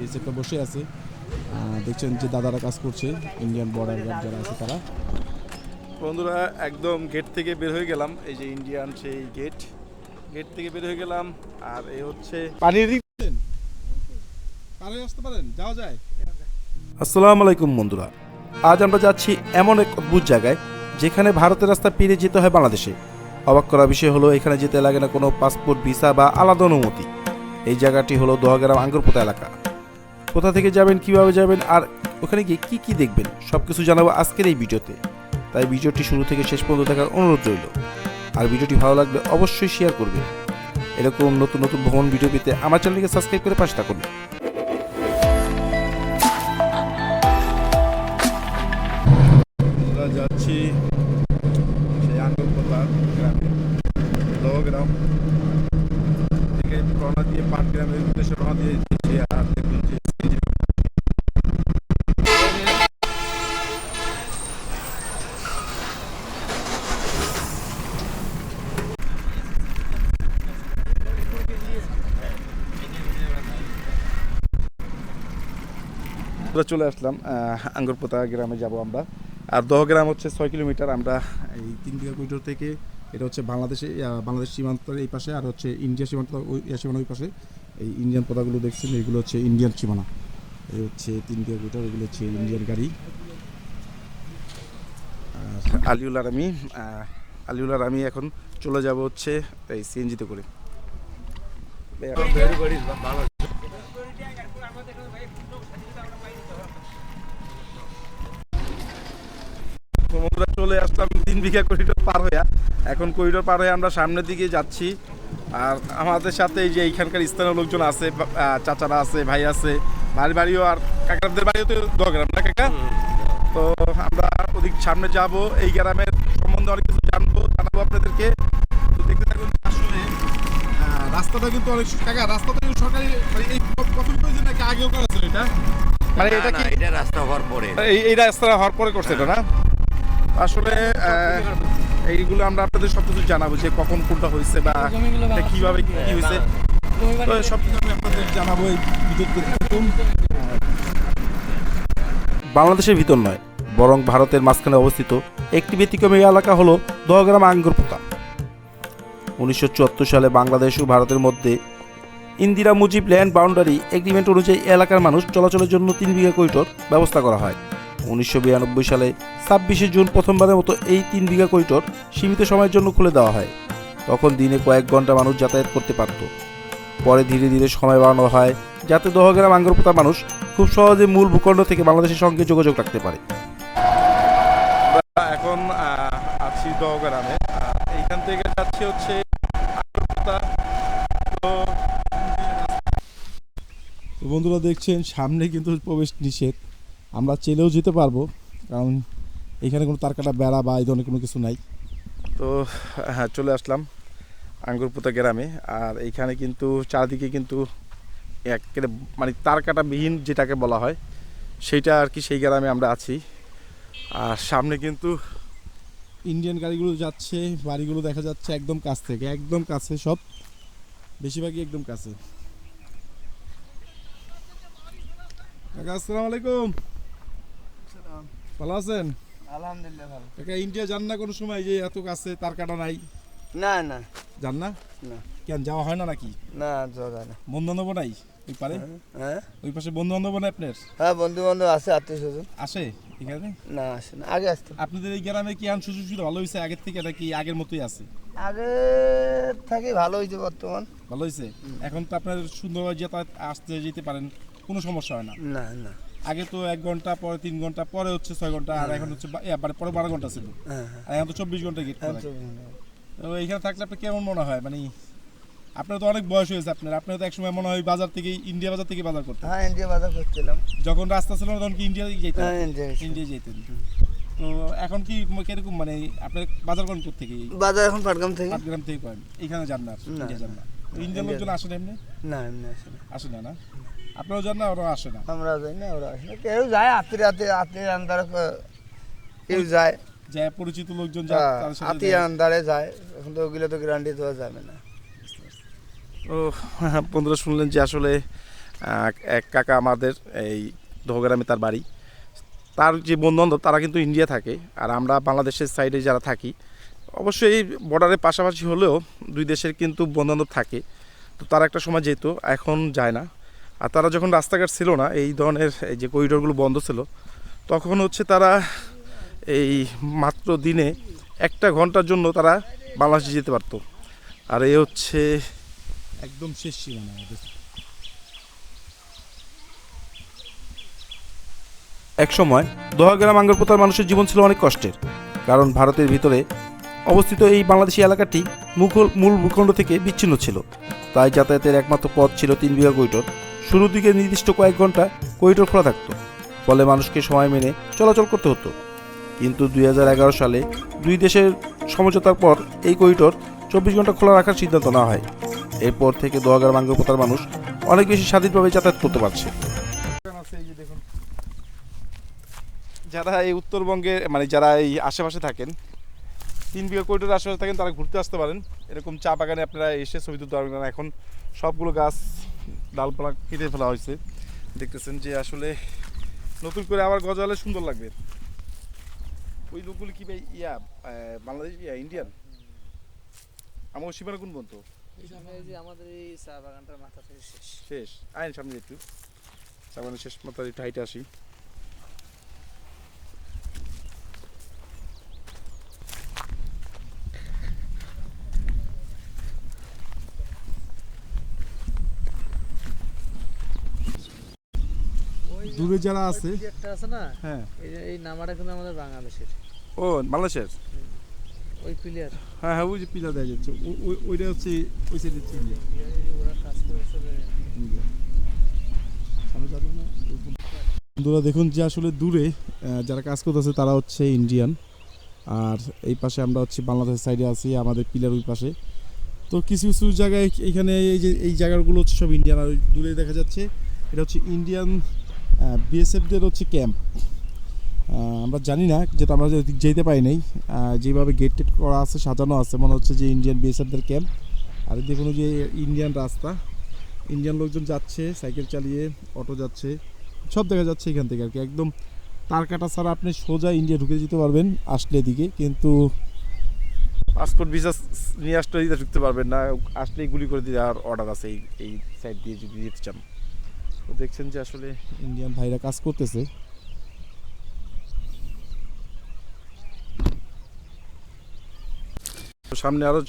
এই একটা বসে আছে। দেখছেন যে দাদারা কাজ করছে, ইন্ডিয়ান বর্ডার গার্ড যারা আছে তারা। বন্ধুরা একদম গেট থেকে বের হয়ে গেলাম, এই যে ইন্ডিয়ান সেই গেট থেকে বের হয়ে গেলাম। আর এই হচ্ছে পানির দিক পারে আসতে পারেন, যাওয়া যায়। আসসালামু আলাইকুম বন্ধুরা, আজ আমরা যাচ্ছি এমন এক অদ্ভুত জায়গায় যেখানে ভারতের রাস্তা পেরিয়ে যেতে হয় বাংলাদেশে। অবাক করা বিষয় হলো এখানে যেতে লাগে না কোনো পাসপোর্ট, ভিসা বা আলাদা অনুমতি। এই জায়গাটি হলো দোহাগ্রাম আঙ্গুরপোতা এলাকা। কোথা থেকে যাবেন, কিভাবে যাবেন আর ওখানে গিয়ে কী কী দেখবেন সব কিছু জানাবো আজকের এই ভিডিওতে। তাই ভিডিওটি শুরু থেকে শেষ পর্যন্ত দেখার অনুরোধ রইল। আর ভিডিওটি ভালো লাগলে অবশ্যই শেয়ার করবেন। এরকম নতুন নতুন ভ্রমণ ভিডিও পেতে আমার চ্যানেলকে সাবস্ক্রাইব করে পাশে থাকুন। আমরা যাচ্ছি সেই আঙ্গুরপোতা গ্রামে, দোহাগ্রাম থেকে রওনা দিয়ে পাটগ্রামের উদ্দেশ্যে রওনা দিয়ে দিচ্ছি। আর দেখুন যে আমরা চলে আসলাম আঙ্গুরপোতা গ্রামে যাব আমরা। আর দহগ্রাম হচ্ছে 6 কিলোমিটার। আমরা এই 3 বিঘা করিডোর থেকে, এটা হচ্ছে বাংলাদেশ সীমান্তের এই পাশে, আর হচ্ছে ইন্ডিয়া সীমান্ত সীমানা ওই পাশে। এই ইন্ডিয়ান পতাকাগুলো দেখছেন, এগুলো হচ্ছে ইন্ডিয়ান সীমানা। এই হচ্ছে 3 বিঘা করিডোর, এগুলো হচ্ছে ইন্ডিয়ান গাড়ি। আর আলিউলার আমি এখন চলে যাব হচ্ছে এই সিএনজিতে করে। বন্ধুরা চলে আসলাম 3 বিঘা করিডোর পার হয়ে। এখন করিডোর পার হয়ে আমরা সামনের দিকে যাচ্ছি। আর আমাদের সাথে এই যে এইখানকার স্থানীয় লোকজন আছে, চাচারা আছে, ভাই আছে, বাড়িও আর কাকাদের বাড়িও তো দোহাগ্রাম না কাকা? তো আমরা ওদিক সামনে যাব, এই গ্রামের সম্বন্ধে অনেক কিছু জানাবো আপনাদেরকে। তো দেখতে থাকুন। আসলে রাস্তাটা কিন্তু অনেক কাকা, রাস্তাটা সরকারি মানে এই প্রথম প্রয়োজন নাকি আগেও করা ছিল এটা? মানে এটা কি এটা রাস্তা হওয়ার পরে, এই রাস্তা হওয়ার পরে করছে এটা না? আসলে এইগুলো আমরা আপনাদের সবকিছু জানাবো যে কখন কোনটা হয়েছে বা কিভাবে কি হয়েছে, তো সবকিছু আমি আপনাদের জানাবো এই ভিডিওতে। বাংলাদেশের ভিতর নয়, বরং ভারতের মাঝখানে অবস্থিত একটি ব্যতিক্রমী এলাকা হলো দোহাগ্রাম আঙ্গুরপোতা। 1974 সালে বাংলাদেশ ও ভারতের মধ্যে Indira Mujib land boundary agreement অনুযায়ী এলাকার মানুষ চলাচলের জন্য 3 বিঘা করিডোর ব্যবস্থা করা হয়। 1992 সালে 26 জুন প্রথমবারের মতো এই 3 বিঘা করিডোর সীমিত সময়ের জন্য খুলে দেওয়া হয়। তখন দিনে কয়েক ঘন্টা মানুষ যাতায়াত করতে পারত। পরে ধীরে ধীরে সময় বাড়ানো হয় যাতে দোহাগ্রাম আঙ্গুরপোতা মানুষ খুব সহজে মূল ভূখণ্ড থেকে বাংলাদেশের সঙ্গে যোগাযোগ রাখতে পারে। এখন আছি দোহাগ্রামে, এইখান থেকে যাচ্ছি হচ্ছে আঙ্গুরপোতা। তো বন্ধুরা দেখছেন সামনে কিন্তু প্রবেশ নিষেধ, আমরা চেলেও যেতে পারবো, কারণ এখানে কোনো তারকাটা বেড়া বা এই ধরনের কোনো কিছু নাই। তো হ্যাঁ, চলে আসলাম আঙ্গুরপোতা গ্রামে। আর এইখানে কিন্তু চারদিকে কিন্তু একেবারে মানে তারকাটাবিহীন যেটাকে বলা হয় সেইটা আর কি, সেই গ্রামে আমরা আছি। আর সামনে কিন্তু ইন্ডিয়ান গাড়িগুলো যাচ্ছে, বাড়িগুলো দেখা যাচ্ছে একদম কাছ থেকে, একদম কাছে, সব বেশিরভাগই একদম কাছে। কাকা আসসালামু আলাইকুম। ভালো আছেন? আলহামদুলিল্লাহ ভালো। কাকা ইন্ডিয়া যান না কোনো সময়, যে এত কাছে তার কাটা নাই? না না যান না? না কেন যাওয়া হয় না নাকি? না, যাওয়া না। বন্ধু বান্ধব নাই ওই পারে? হ্যাঁ ওই পাশে বন্ধু বান্ধব নাই আপনার? হ্যাঁ, বন্ধু বান্ধব আছে, আত্মীয় স্বজন আসে এখানে? না, আসে না, আগে আসতো। আপনাদের এই গ্রামে কি আন সুযোগ সুবিধা ভালো হয়েছে আগের থেকে, নাকি আগের মতোই আছে? আগে থেকে ভালো হয়েছে, বর্তমান ভালো হয়েছে। এখন তো আপনার সুন্দরভাবে যাতায়াত আসতে যেতে পারেন, কোনো সমস্যা হয় না? না না। আগে তো 1 ঘন্টা, পরে 3 ঘন্টা, পরে হচ্ছে 6 ঘন্টা, আর এখন হচ্ছে পরে 12 ঘন্টা ছিল, হ্যাঁ আর এখন তো 24 ঘন্টা গেট হ্যাঁ, খোলা। তো এইখানে থাকলে আপনার কেমন মনে হয়? মানে আপনার তো অনেক বয়স হয়েছে, আপনার তো একসময় মনে হয় বাজার থেকে, ইন্ডিয়া বাজার থেকে বাজার করতেন। হ্যাঁ, ইন্ডিয়া বাজার করছিলাম যখন রাস্তা ছিল না তখন কি ইন্ডিয়া যেতেন? হ্যাঁ, ইন্ডিয়া যেতেন। তো এখন কি কিরকম, মানে আপনার বাজার কোন থেকে? বাজার এখন পাটগ্রাম থেকে। পাটগ্রাম থেকে করেন, এখানে যান না? ইন্ডিয়া যান না? ইন্ডিয়ার লোকজন আসে না এমনি? না, এমনি আসে না। আসে না? না আপনারাও যান না, ওরাও আসে না? আমরা যাই না, ওরা আসে না। কেউ যায় আত্মীয় আন্দারে, কেউ যায়, যে পরিচিত লোকজন যায় তাদের সাথে আত্মীয় আন্দারে যায়। এখন তো ওগুলো তো গ্যারান্টি দেওয়া যাবে না। ও বন্ধুরা শুনলেন যে আসলে এক কাকা আমাদের এই দহগ্রামে তার বাড়ি, তার যে বন্ধুবান্ধব তারা কিন্তু ইন্ডিয়া থাকে, আর আমরা বাংলাদেশের সাইডে যারা থাকি অবশ্যই বর্ডারের পাশাপাশি হলেও দুই দেশের কিন্তু বন্ধুবান্ধব থাকে। তো তারা একটা সময় যেত, এখন যায় না। আর তারা যখন রাস্তাঘাট ছিল না, এই ধরনের এই যে করিডোরগুলো বন্ধ ছিল, তখন হচ্ছে তারা এই মাত্র দিনে 1 ঘন্টার জন্য তারা বাংলাদেশে যেতে পারতো। আর এই হচ্ছে একদম শেষ সীমানা আমাদের। এক সময় দহগ্রাম আঙ্গরপোতার মানুষের জীবন ছিল অনেক কষ্টের, কারণ ভারতের ভিতরে অবস্থিত এই বাংলাদেশি এলাকাটি মূল ভূখণ্ড থেকে বিচ্ছিন্ন ছিল। তাই যাতায়াতের একমাত্র পথ ছিল 3 বিঘা করিডোর। শুরুর দিকে নির্দিষ্ট কয়েক ঘন্টা করিডোর খোলা থাকতো, ফলে মানুষকে সময় মেনে চলাচল করতে হতো। কিন্তু 2011 সালে দুই দেশের সমঝোতার পর এই করিডোর 24 ঘন্টা খোলা রাখার সিদ্ধান্ত নেওয়া হয়। এরপর থেকে দহগ্রাম আঙ্গরপোতার মানুষ অনেক বেশি স্বাধীনভাবে যাতায়াত করতে পারছে। যারা এই উত্তরবঙ্গে মানে যারা এই আশেপাশে থাকেন, 3 বিঘা করিডোরের আশেপাশে থাকেন, তারা ঘুরতে আসতে পারেন। এরকম চা বাগানে আপনারা এসে ছবি তুলতে পারবেন। এখন সবগুলো গাছ ডালপালা কেটে ফেলা হয়েছে, দেখতেছেন যে আসলে নতুন করে আবার গজালে সুন্দর লাগবে। ওই লোকগুলো কি ভাই বাংলাদেশ ইন্ডিয়ান? আমার সীমানা কোন বন্ধু আমাদের এই চা বাগানটার মাথা থেকে শেষ আইন সামনে একটু চা বাগানের শেষ মাথায় একটু হাইটে আসি। দূরে যারা আছে, একটা আছে না, হ্যাঁ এই নামাটা কিন্তু আমাদের বাংলাদেশের। ও বাংলাদেশের, ওই প্লেয়ার, হ্যাঁ হ্যাঁ, ওই যে পিলার দেখা যাচ্ছে, ওইটা হচ্ছে ওই সাইডে হচ্ছে ইন্ডিয়া। ওরা কাজ করেছে ইন্ডিয়া সামনে যাবে না। বন্ধুরা দেখুন যে আসলে দূরে যারা কাজ করতেছে তারা হচ্ছে ইন্ডিয়ান, আর এই পাশে আমরা হচ্ছে বাংলাদেশের সাইডে আছি, আমাদের পিলার ওই পাশে। তো কিছু কিছু জায়গায় এখানে এই যে এই জায়গাগুলো হচ্ছে সব ইন্ডিয়ান, আর দূরে দেখা যাচ্ছে এটা হচ্ছে ইন্ডিয়ান বিএসএফদের হচ্ছে ক্যাম্প। আমরা জানি না, যেটা আমরা যেতে পারি নাই, যেভাবে গেট টেট করা আছে, সাজানো আছে, মনে হচ্ছে যে ইন্ডিয়ান বিএসএফদের ক্যাম্প। আর দেখুন যে ইন্ডিয়ান রাস্তা, ইন্ডিয়ান লোকজন যাচ্ছে সাইকেল চালিয়ে, অটো যাচ্ছে, সব দেখা যাচ্ছে এখান থেকে আর কি। একদম তার কাটা ছাড়া আপনি সোজা ইন্ডিয়া ঢুকে যেতে পারবেন আসলে এদিকে, কিন্তু পাসপোর্ট ভিসা নিয়ে আসলে ঢুকতে পারবেন না, আসলেই গুলি করে দেওয়ার অর্ডার আছে এই সাইড দিয়ে যদি যেতে চান। তো দেখছেন যে আসলে ইন্ডিয়ান ভাইরা কাজ করতেছে।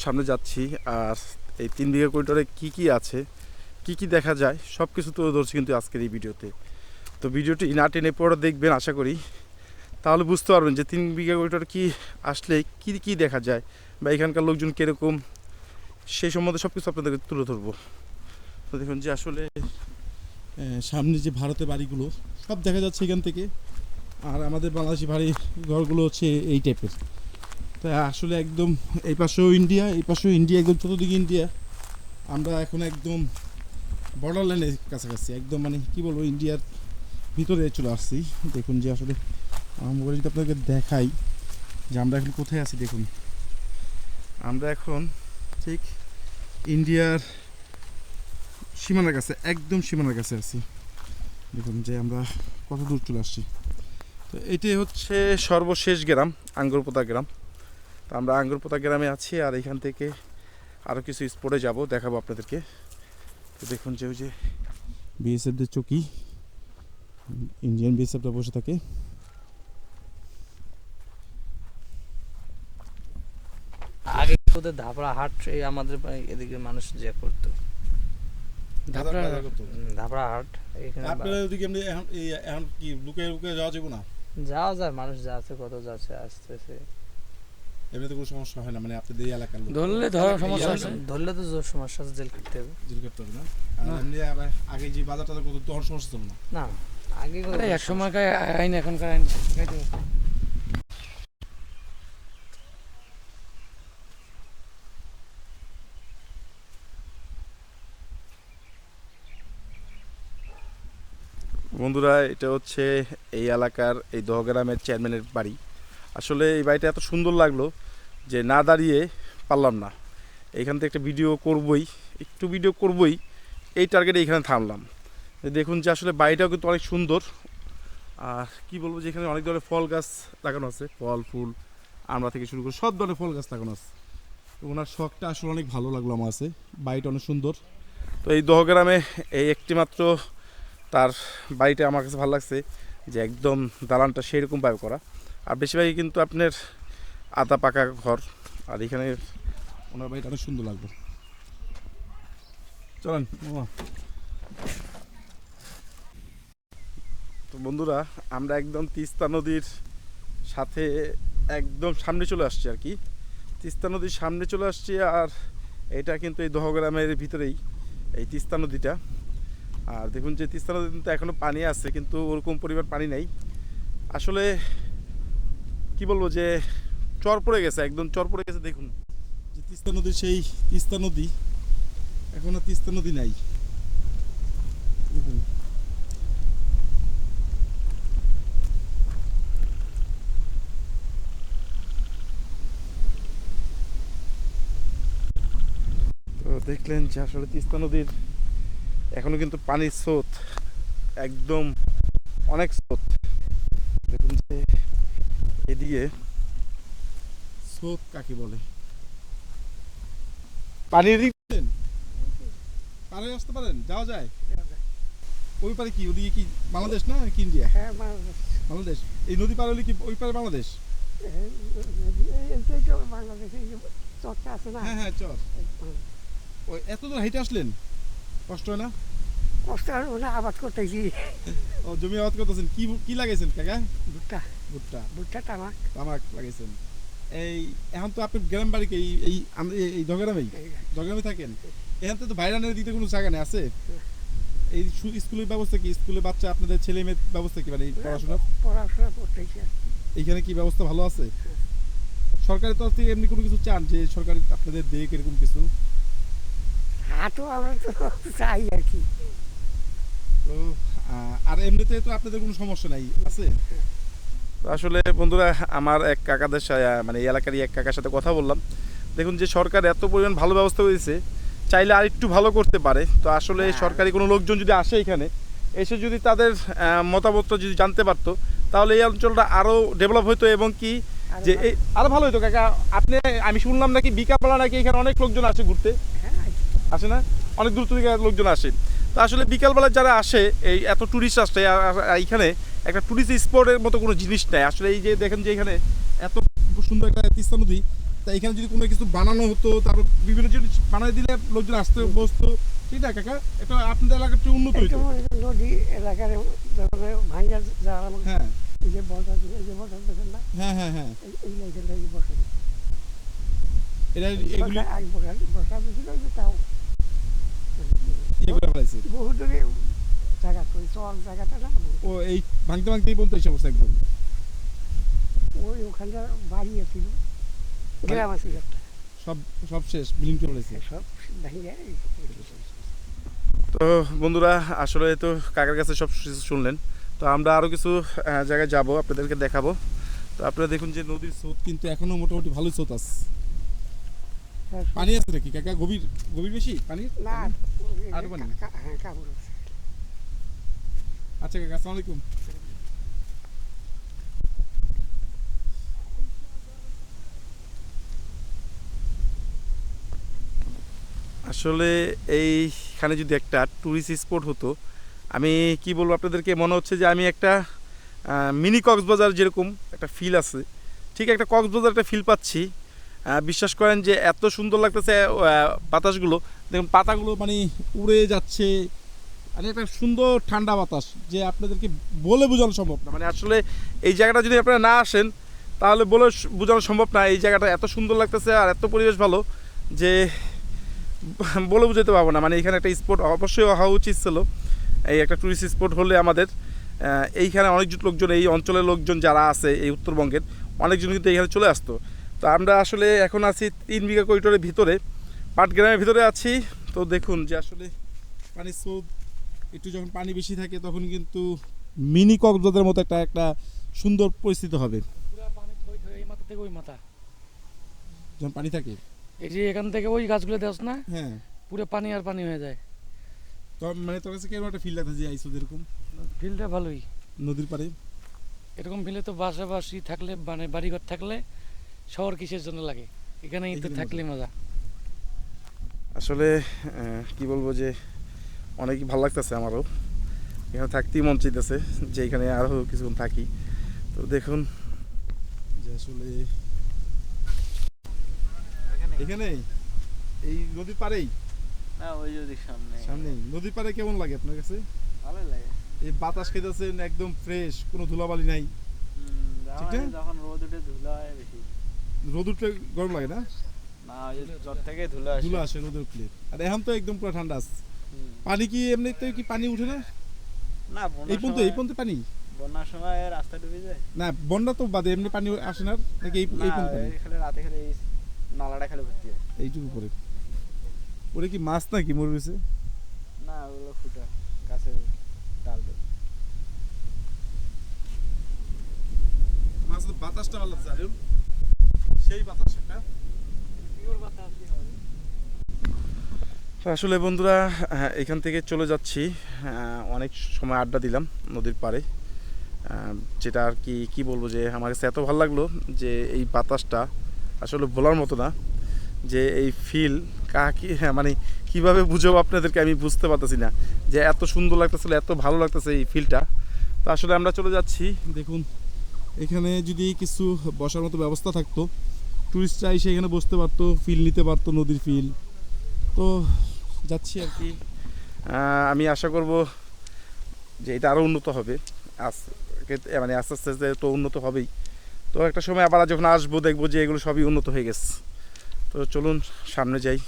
সামনে যাচ্ছি, আর এই 3 বিঘা করিডোরে কি কি আছে, কি কি দেখা যায়, সব কিছু তুলে ধরছি কিন্তু আজকের এই ভিডিওতে। তো ভিডিওটি না টেনে পরে দেখবেন আশা করি, তাহলে বুঝতে পারবেন যে 3 বিঘা করিডোরে কি আসলে কি কি দেখা যায়, বা এখানকার লোকজন কীরকম, সেই সম্বন্ধে সব কিছু আপনাদেরকে তুলে ধরবো। তো দেখুন যে আসলে সামনে যে ভারতের বাড়িগুলো সব দেখা যাচ্ছে এখান থেকে, আর আমাদের বাংলাদেশি বাড়ি ঘরগুলো হচ্ছে এই টাইপের। তো আসলে একদম এই পাশেও ইন্ডিয়া, এই পাশেও ইন্ডিয়া, একদম চতুর্দিকে ইন্ডিয়া। আমরা এখন একদম বর্ডার লাইনের কাছাকাছি, একদম মানে কি বলবো, ইন্ডিয়ার ভিতরে চলে আসছি। দেখুন যে আসলে আমার মোবাইলে যদি আপনাকে দেখাই যে আমরা এখন কোথায় আছি, দেখুন আমরা এখন ঠিক ইন্ডিয়ার সীমানার কাছে, একদম সীমানার কাছে আছি। দেখুন যে আমরা কত দূর চলে আসছি। তো এটাই হচ্ছে সর্বশেষ গ্রাম, আঙ্গরপোতা গ্রাম। তো আমরা আঙ্গরপোতা গ্রামে আছি, আর এখান থেকে আরও কিছু স্পটে যাব, দেখাবো আপনাদেরকে। তো দেখুন যে ওই যে বিএসএফদের চৌকি, ইন্ডিয়ান বিএসএফরা বসে থাকে। আগে ওদের ধাপড়া হাট, এই আমাদের এদিকে মানুষ যে করতো ধাপড়া হাট, এখানে আপনারা ওদিকে এমনি এখন কি লুকিয়ে লুকিয়ে যাওয়া যাবে না? যাওয়া যায়, মানুষ যাচ্ছে, কত যাচ্ছে আসতেছে, এমনিতে কোনো সমস্যা হয় না, মানে আপনাদের এই এলাকার লোক ধরলে সমস্যা আছে, ধরলে তো জোর সমস্যা আছে, জেল কাটতে হবে, জেল করতে হবে না? আর এমনি আবার আগে যে বাজার টাজার করতো তখন সমস্যা ছিল না? না আগে এক সময়কার আইন, এখনকার আইন বন্ধুরা, এটা হচ্ছে এই এলাকার এই দহগ্রামের চেয়ারম্যানের বাড়ি। আসলে এই বাড়িটা এত সুন্দর লাগলো যে না দাঁড়িয়ে পারলাম না, এইখান থেকে একটা ভিডিও করবই, একটু ভিডিও করবই, এই টার্গেটে এইখানে থামলাম। দেখুন যে আসলে বাড়িটাও কিন্তু অনেক সুন্দর। আর কি বলবো যে এখানে অনেক ধরনের ফল গাছ লাগানো আছে, ফল ফুল আমরা থেকে শুরু করে সব ধরনের ফল গাছ লাগানো আছে। তো ওনার শখটা আসলে অনেক ভালো লাগলো আমার কাছে, বাড়িটা অনেক সুন্দর। তো এই দহগ্রামে এই একটি মাত্র তার বাড়িটা আমার কাছে ভালো লাগছে, যে একদম দালানটা সেইরকমভাবে করা। আর বেশিরভাগই কিন্তু আপনার আধা পাকা ঘর। আর এখানে ওনার বাড়িটা অনেক সুন্দর লাগলো। চলেন মামা। তো বন্ধুরা, আমরা একদম তিস্তা নদীর সাথে একদম সামনে চলে আসছি আর কি। তিস্তা নদীর সামনে চলে আসছি। আর এটা কিন্তু এই দহগ্রামের ভিতরেই এই তিস্তা নদীটা। আর দেখুন যে তিস্তা নদী কিন্তু এখনও পানি আছে, কিন্তু ওরকম পরিমাণ পানি নেই। আসলে কি বলবো যে চর পড়ে গেছে, একদম চর পড়ে গেছে। দেখুন যে তিস্তা নদী, সেই তিস্তা নদী এখন আর তিস্তা নদী নাই। দেখুন তো দেখলেন যে আসলে তিস্তা নদীর এখনো কিন্তু পানির স্রোত একদম অনেক স্রোত। দেখুন যে এদিকে স্রোত কাকে বলে, পানির দিক পারে আসতে পারেন, যাওয়া যায়। ওই পারে কি, ওদিকে কি বাংলাদেশ না কি ইন্ডিয়া? হ্যাঁ বাংলাদেশ। বাংলাদেশ। এই নদী পার হলে কি ওই পারে বাংলাদেশ? বাংলাদেশে চরটা আছে না, হ্যাঁ হ্যাঁ চর। ওই এত দূর হাইটে আসলেন, কষ্ট হয় না? কষ্ট হলে আবাদ করতেছি। ও জমি আবাদ করতেছেন, কি কি লাগাইছেন কাকা? ভুট্টা, ভুট্টা, ভুট্টা তামাক। তামাক লাগাইছেন। এই এখন তো আপনি গ্রাম বাড়ি এই এই এই দগরামেই দগরামে থাকেন। এখান থেকে তো বাইরানের দিতে কোনো জায়গা নেই আছে? এই স্কুলের ব্যবস্থা কি, স্কুলে বাচ্চা আপনাদের ছেলে মেয়ের ব্যবস্থা কি, মানে এই পড়াশোনার? পড়াশোনা করতেছি। এইখানে কি ব্যবস্থা ভালো আছে? সরকারের তরফ থেকে এমনি কোনো কিছু চান যে সরকার আপনাদের দেখ এরকম কিছু? হাটও আমরা তো চাই আর কি। তো আর এমনিতে তো আপনাদের কোনো সমস্যা নাই আছে? তো আসলে বন্ধুরা, আমার এক কাকাদের মানে এই এলাকারই এক কাকার সাথে কথা বললাম। দেখুন যে সরকার এত পরিমাণ ভালো ব্যবস্থা করেছে, চাইলে আর একটু ভালো করতে পারে। তো আসলে সরকারি কোনো লোকজন যদি আসে এখানে, এসে যদি তাদের মতামতটা যদি জানতে পারতো, তাহলে এই অঞ্চলটা আরও ডেভেলপ হতো। এবং কি যে এই আরও ভালো হতো। কাকা আপনি, আমি শুনলাম নাকি বিকালবেলা নাকি এখানে অনেক লোকজন আসে ঘুরতে, হ্যাঁ আসে না? অনেক দূর থেকে লোকজন আসে। তো আসলে বিকালবেলা যারা আসে, এই এত ট্যুরিস্ট আসে এইখানে, একটা ট্যুরিস্ট স্পটের মতো কোনো জিনিস নেই আসলে। এই যে দেখেন যে এখানে এত সুন্দর একটা তিস্তা নদী, তা এখানে যদি কোনো কিছু বানানো হতো, তারপর বিভিন্ন জিনিস বানাই দিলে লোকজন আসতে বসতো, ঠিক না কাকা? এটা আপনাদের এলাকার চেয়ে উন্নত হইতো। নদী এলাকার ভাঙ্গা যাওয়া, হ্যাঁ এই যে বলটা, এই যে বলটা দেখেন না, হ্যাঁ হ্যাঁ হ্যাঁ এই লাইনটা বসে এটা এগুলি এক বসা দিয়েছিল, তাও ইয়ে করে ফেলাইছে। বহু দূরে জায়গা করি, চল জায়গাটা না, ও এই ভাঙতে ভাঙতেই বলতে এসে অবস্থা একদম। ওই ওখানটা বাড়ি ছিল, গ্রাম আছে একটা, সব সব শেষ, বিল্ডিং চলে গেছে। সব ভেঙে। তো বন্ধুরা, আসলে তো কাকার কাছে সব কিছু শুনলেন। তো আমরা আরও কিছু জায়গায় যাব, আপনাদেরকে দেখাবো। তো আপনারা দেখুন যে নদীর স্রোত কিন্তু এখনও মোটামুটি ভালোই স্রোত আছে। পানি আছে নাকি কাকা? গভীর গভীর বেশি পানির? না, আর পানি? হ্যাঁ কাপড় আছে। আচ্ছা কাকা, আসসালামু আলাইকুম। আসলে এইখানে যদি একটা ট্যুরিস্ট স্পট হতো, আমি কি বলবো আপনাদেরকে, মনে হচ্ছে যে আমি একটা মিনি কক্সবাজার যেরকম একটা ফিল আছে, ঠিক একটা কক্সবাজার একটা ফিল পাচ্ছি। বিশ্বাস করেন যে এত সুন্দর লাগতেছে বাতাসগুলো। দেখুন পাতাগুলো মানে উড়ে যাচ্ছে, মানে একটা সুন্দর ঠান্ডা বাতাস, যে আপনাদেরকে বলে বোঝানো সম্ভব না। মানে আসলে এই জায়গাটা যদি আপনারা না আসেন, তাহলে বলে বোঝানো সম্ভব না। এই জায়গাটা এত সুন্দর লাগতেছে আর এত পরিবেশ ভালো যে বলে বুঝাতে পারবো না। মানে এখানে একটা স্পট অবশ্যই হওয়া উচিত ছিল। এই একটা টুরিস্ট স্পট হলে আমাদের এইখানে অনেক লোকজন, এই অঞ্চলের লোকজন যারা আছে এই উত্তরবঙ্গের অনেকজন কিন্তু এইখানে চলে আসতো। তো আমরা আসলে এখন আছি 3 বিঘা করিডোরের ভিতরে, পাটগ্রামের ভিতরে আছি। তো দেখুন যে আসলে পানির স্রোত, একটু যখন পানি বেশি থাকে তখন কিন্তু মিনি কক্সবাজারের মতো একটা একটা সুন্দর পরিস্থিতি হবে। পুরো পানি থই থই, এই মাথা থেকে ওই মাথা, যখন পানি থাকে। এই যে এখান থেকে ওই গাছগুলো দেখ না, হ্যাঁ পুরো পানি আর পানি হয়ে যায়। তো মানে তোর কাছে কেমন একটা ফিল লাগছে যে আইসো এরকম ফিল্ডটা ভালোই। নদীর পাড়ে? এরকম ফিল্ডে তো বাসাবাসি থাকলে মানে বাড়িঘর থাকলে শহর কিসের জন্য লাগে, এখানেই তো এখানে থাকলে মজা। আসলে কি বলবো যে অনেক ভালো লাগতেছে আমারও, এখানে থাকতেই মন চাইতেছে যে এখানে আরও কিছুক্ষণ থাকি। তো দেখুন যে আসলে এখানে এই নদীর পাড়েই না ওই যদি সামনে সামনেই নদীর পাড়ে কেমন লাগে আপনার কাছে? ভালোই লাগে। এই বাতাস খেতেছেন একদম ফ্রেশ, কোনো ধুলাবালি নাই। ঠিক না? যখন রোদ উঠে ধুলো হয় বেশি। রোদ উঠলে গরম লাগে না? না ওই যে জ্বর থেকে ধুলো আসে। ধুলো আসে রোদে উঠলে। আর এখন তো একদম পুরো ঠান্ডা আছে। পানি কি এমনিতে কি পানি উঠে না? না এই পর্যন্ত পানি? বন্যার সময় রাস্তা ডুবে যায়। না বন্যা তো বাদে এমনি পানি আসে না নাকি এই পর্যন্ত পানি? খালি রাতে খালি এই নালাটা খালি ভর্তি হয়। এইটুকু পরে ওরে কি মাছ নাকি মরে গেছে? না ওগুলো ফুটা গাছের ডাল দিয়ে। মাছ তো বাতাসটা ভালো লাগছে আরে সেই বাতাস একটা। তো আসলে বন্ধুরা এখান থেকে চলে যাচ্ছি, অনেক সময় আড্ডা দিলাম নদীর পাড়ে, যেটা আর কি বলবো যে আমার কাছে এত ভালো লাগলো যে এই বাতাসটা আসলে বলার মতো না, যে এই ফিল মানে কিভাবে বুঝাবো আপনাদেরকে আমি বুঝতে পারতেছি না, যে এত সুন্দর লাগতেছিল, এত ভালো লাগতেছে এই ফিলটা। তো আসলে আমরা চলে যাচ্ছি। দেখুন এখানে যদি কিছু বসার মতো ব্যবস্থা থাকতো, টুরিস্টরা এসে এখানে বসতে পারতো, ফিল নিতে পারতো, নদীর ফিল। তো যাচ্ছি আর কি। আমি আশা করব যে এটা আরও উন্নত হবে, মানে আস্তে আস্তে তো উন্নত হবেই। তো একটা সময় আবার যখন আসবো দেখবো যে এগুলো সবই উন্নত হয়ে গেছে। তো চলুন সামনে যাই।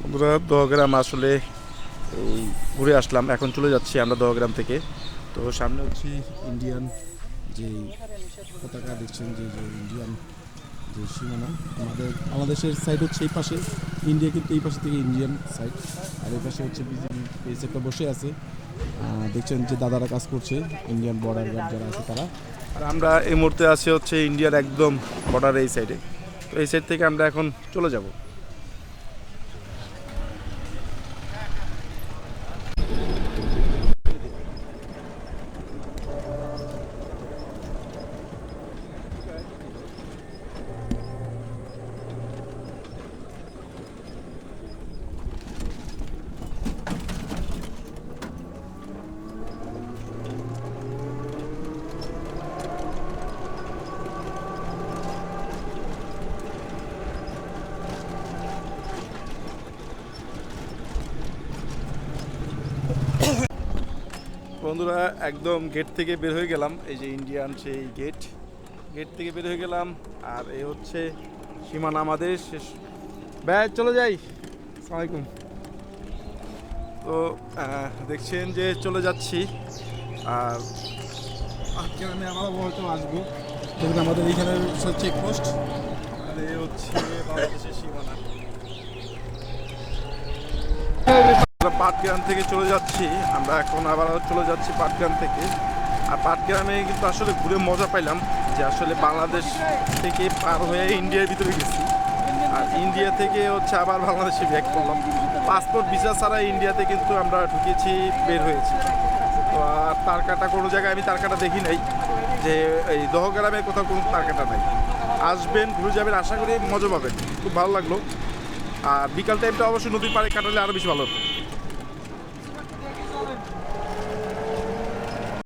বন্ধুরা দহগ্রাম আসলে এই ঘুরে আসলাম, এখন চলে যাচ্ছি আমরা দহগ্রাম থেকে। তো সামনে হচ্ছে ইন্ডিয়ান যে পতাকা দেখছেন, যে ইন্ডিয়ান যে সীমানা, আমাদের বাংলাদেশের সাইড হচ্ছে এই পাশে, ইন্ডিয়া কিন্তু এই পাশে থেকে ইন্ডিয়ান সাইড, আর এই পাশে হচ্ছে বিজিবি একটা বসে আছে, দেখছেন যে দাদারা কাজ করছে, ইন্ডিয়ান বর্ডার গার্ড যারা আছে তারা। আর আমরা এই মুহূর্তে আছি হচ্ছে ইন্ডিয়ার একদম বর্ডার এই সাইডে। তো এই সাইড থেকে আমরা এখন চলে যাব। বন্ধুরা একদম গেট থেকে বের হয়ে গেলাম, এই যে ইন্ডিয়ান সেই গেট থেকে বের হয়ে গেলাম। আর এই হচ্ছে সীমানা আমাদের শেষ। ব্যাস চলে যাই। আসসালামু আলাইকুম। তো দেখছেন যে চলে যাচ্ছি, আর আজকে আমি আবার হয়তো আসবো। দেখুন আমাদের এইখানে চেকপোস্ট, আর এই হচ্ছে বাংলাদেশের সীমানা। পাটগ্রাম থেকে চলে যাচ্ছি আমরা, এখন আবার চলে যাচ্ছি পাটগ্রাম থেকে। আর পাটগ্রামে কিন্তু আসলে ঘুরে মজা পাইলাম, যে আসলে বাংলাদেশ থেকে পার হয়ে ইন্ডিয়ার ভিতরে গেছি, আর ইন্ডিয়া থেকে হচ্ছে আবার বাংলাদেশে ব্যাক করলাম। পাসপোর্ট ভিসা ছাড়া ইন্ডিয়াতে কিন্তু আমরা ঢুকেছি, বের হয়েছি। তো আর তারকাটা কোনো জায়গায় আমি তারকাটা দেখি নাই, যে এই দহগ্রামে কোথাও কোনো তারকাটা নাই। আসবেন, ঘুরে যাবেন, আশা করি মজা পাবেন। খুব ভালো লাগলো। আর বিকাল টাইমটা অবশ্যই নদীর পাড়ে কাটালে আরও বেশি ভালো হতো।